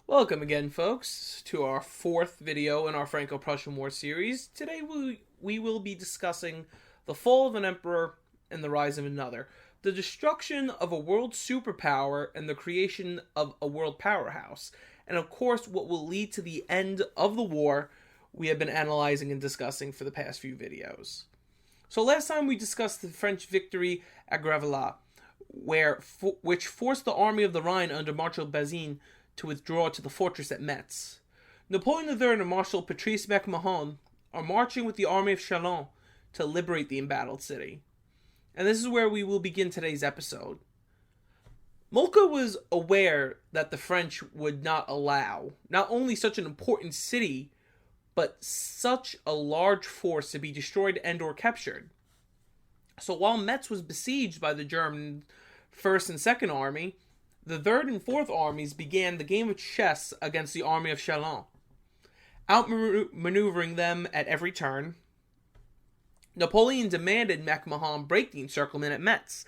Welcome again, folks, to our fourth video in our Franco-Prussian War series. Today we will be discussing the fall of an emperor and the rise of another, the destruction of a world superpower and the creation of a world powerhouse, and of course what will lead to the end of the war we have been analyzing and discussing for the past few videos. So last time we discussed the French victory at Grevillard, which forced the army of the Rhine under Marshal Bazaine to withdraw to the fortress at Metz. Napoleon III and Marshal Patrice MacMahon are marching with the army of Chalon to liberate the embattled city. And this is where we will begin today's episode. Moltke was aware that the French would not allow not only such an important city, but such a large force to be destroyed and or captured. So while Metz was besieged by the German 1st and 2nd Army, the 3rd and 4th armies began the game of chess against the army of Chalon, outmaneuvering them at every turn. Napoleon demanded MacMahon break the encirclement at Metz,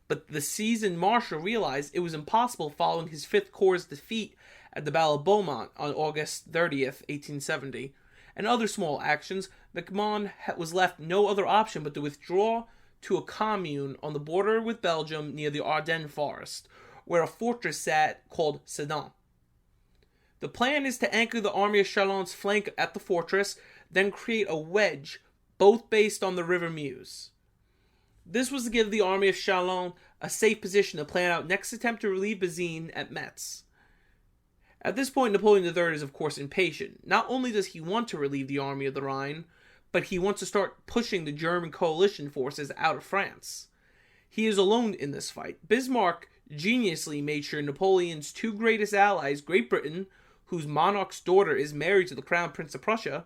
but the seasoned marshal realized it was impossible following his 5th Corps' defeat at the Battle of Beaumont on August 30th, 1870, and other small actions. MacMahon was left no other option but to withdraw to a commune on the border with Belgium near the Ardennes forest, where a fortress sat called Sedan. The plan is to anchor the army of Chalon's flank at the fortress, then create a wedge, both based on the river Meuse. This was to give the army of Chalon a safe position to plan out next attempt to relieve Bazaine at Metz. At this point, Napoleon III is of course impatient. Not only does he want to relieve the army of the Rhine, but he wants to start pushing the German coalition forces out of France. He is alone in this fight. Bismarck geniusly made sure Napoleon's two greatest allies, Great Britain, whose monarch's daughter is married to the Crown Prince of Prussia,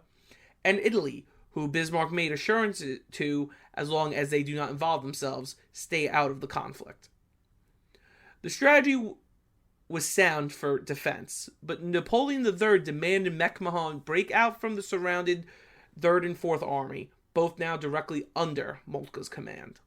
and Italy, who Bismarck made assurances to, as long as they do not involve themselves, stay out of the conflict. The strategy was sound for defense, but Napoleon III demanded MacMahon break out from the surrounded 3rd and 4th Army, both now directly under Moltke's command.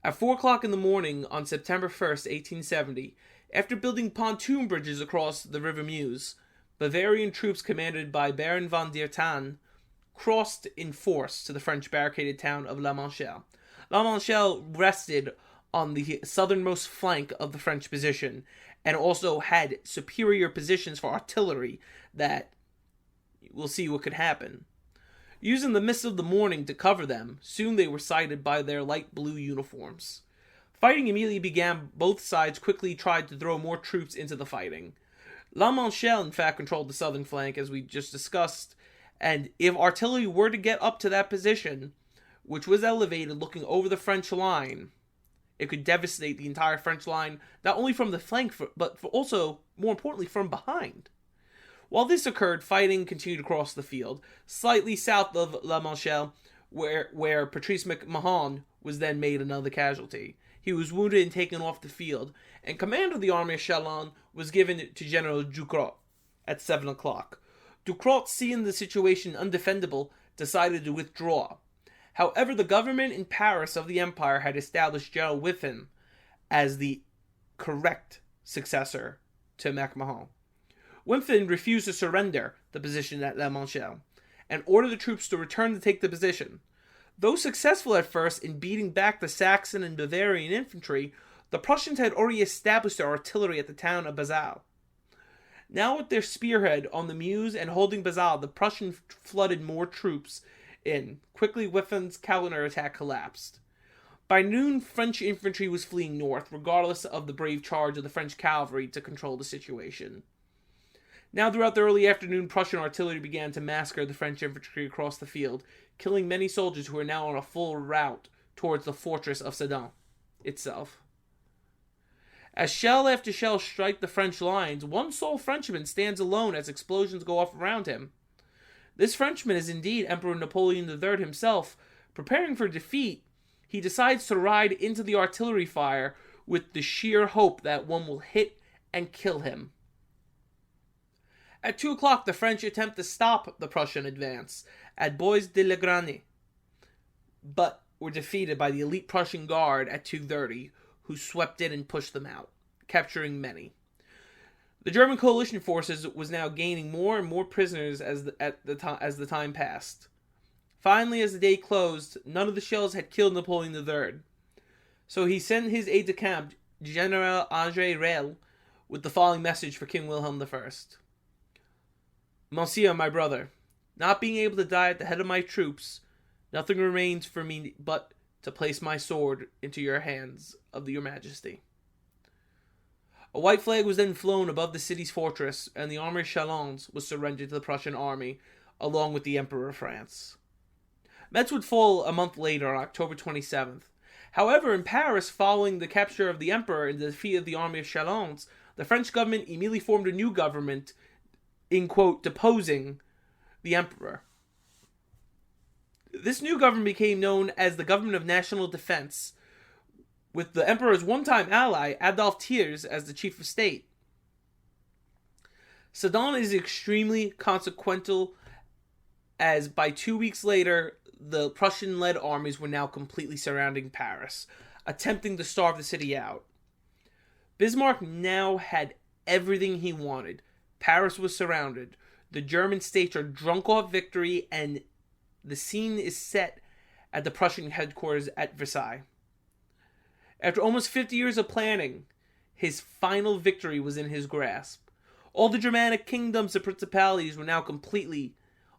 At 4 o'clock in the morning on September 1st, 1870, after building pontoon bridges across the river Meuse, Bavarian troops commanded by Baron von der Tann crossed in force to the French barricaded town of La Manchelle. La Manchelle rested on the southernmost flank of the French position and also had superior positions for artillery that we'll see what could happen. Using the mist of the morning to cover them, soon they were sighted by their light blue uniforms. Fighting immediately began. Both sides quickly tried to throw more troops into the fighting. La Manchelle, in fact, controlled the southern flank, as we just discussed, and if artillery were to get up to that position, which was elevated looking over the French line, it could devastate the entire French line, not only from the flank, but also, more importantly, from behind. While this occurred, fighting continued across the field, slightly south of La Manchelle, where Patrice MacMahon was then made another casualty. He was wounded and taken off the field, and command of the army of Chalon was given to General Ducrot at 7 o'clock. Ducrot, seeing the situation undefendable, decided to withdraw. However, the government in Paris of the Empire had established General Wiffen as the correct successor to MacMahon. Wiffen refused to surrender the position at La Manchelle and ordered the troops to return to take the position. Though successful at first in beating back the Saxon and Bavarian infantry, the Prussians had already established their artillery at the town of Bazal. Now with their spearhead on the Meuse and holding Bazal, the Prussians flooded more troops in. Quickly, Wiffen's counterattack collapsed. By noon, French infantry was fleeing north, regardless of the brave charge of the French cavalry to control the situation. Now, throughout the early afternoon, Prussian artillery began to massacre the French infantry across the field, killing many soldiers who were now on a full route towards the fortress of Sedan itself. As shell after shell strike the French lines, one sole Frenchman stands alone as explosions go off around him. This Frenchman is indeed Emperor Napoleon III himself. Preparing for defeat, he decides to ride into the artillery fire with the sheer hope that one will hit and kill him. At 2 o'clock, the French attempt to stop the Prussian advance at Bois de la Grenée, but were defeated by the elite Prussian guard at 2:30, who swept in and pushed them out, capturing many. The German coalition forces was now gaining more and more prisoners as the time passed. Finally, as the day closed, none of the shells had killed Napoleon III. So he sent his aide-de-camp, General André Reille, with the following message for King Wilhelm I. Monsieur, my brother, not being able to die at the head of my troops, nothing remains for me but to place my sword into your hands of your majesty. A white flag was then flown above the city's fortress, and the army of Chalons was surrendered to the Prussian army, along with the Emperor of France. Metz would fall a month later, on October 27th. However, in Paris, following the capture of the Emperor and the defeat of the army of Chalons, the French government immediately formed a new government, in quote, deposing the Emperor. This new government became known as the Government of National Defense, with the Emperor's one-time ally, Adolphe Thiers, as the chief of state. Sedan is extremely consequential, as by 2 weeks later, the Prussian-led armies were now completely surrounding Paris, attempting to starve the city out. Bismarck now had everything he wanted. Paris was surrounded. The German states are drunk off victory, and the scene is set at the Prussian headquarters at Versailles. After almost 50 years of planning, his final victory was in his grasp. All the Germanic kingdoms and principalities were now completely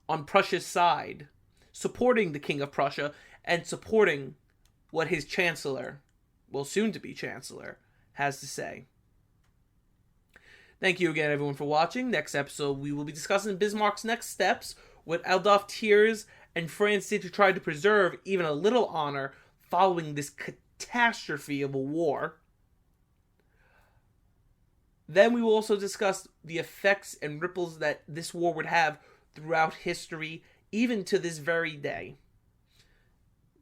on Prussia's side, supporting the King of Prussia and supporting what his chancellor, well, soon to be chancellor, has to say. Thank you again, everyone, for watching. Next episode, we will be discussing Bismarck's next steps, what Adolphe Thiers and France did to try to preserve even a little honor following this catastrophe of a war. Then we will also discuss the effects and ripples that this war would have throughout history, even to this very day.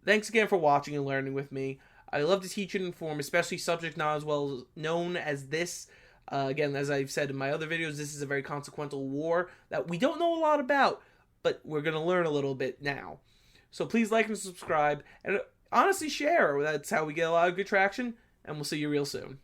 Thanks again for watching and learning with me. I love to teach and inform, especially subject not as well known as this. Again, as I've said in my other videos, this is a very consequential war that we don't know a lot about, but we're going to learn a little bit now. So please like and subscribe, and honestly share. That's how we get a lot of good traction, and we'll see you real soon.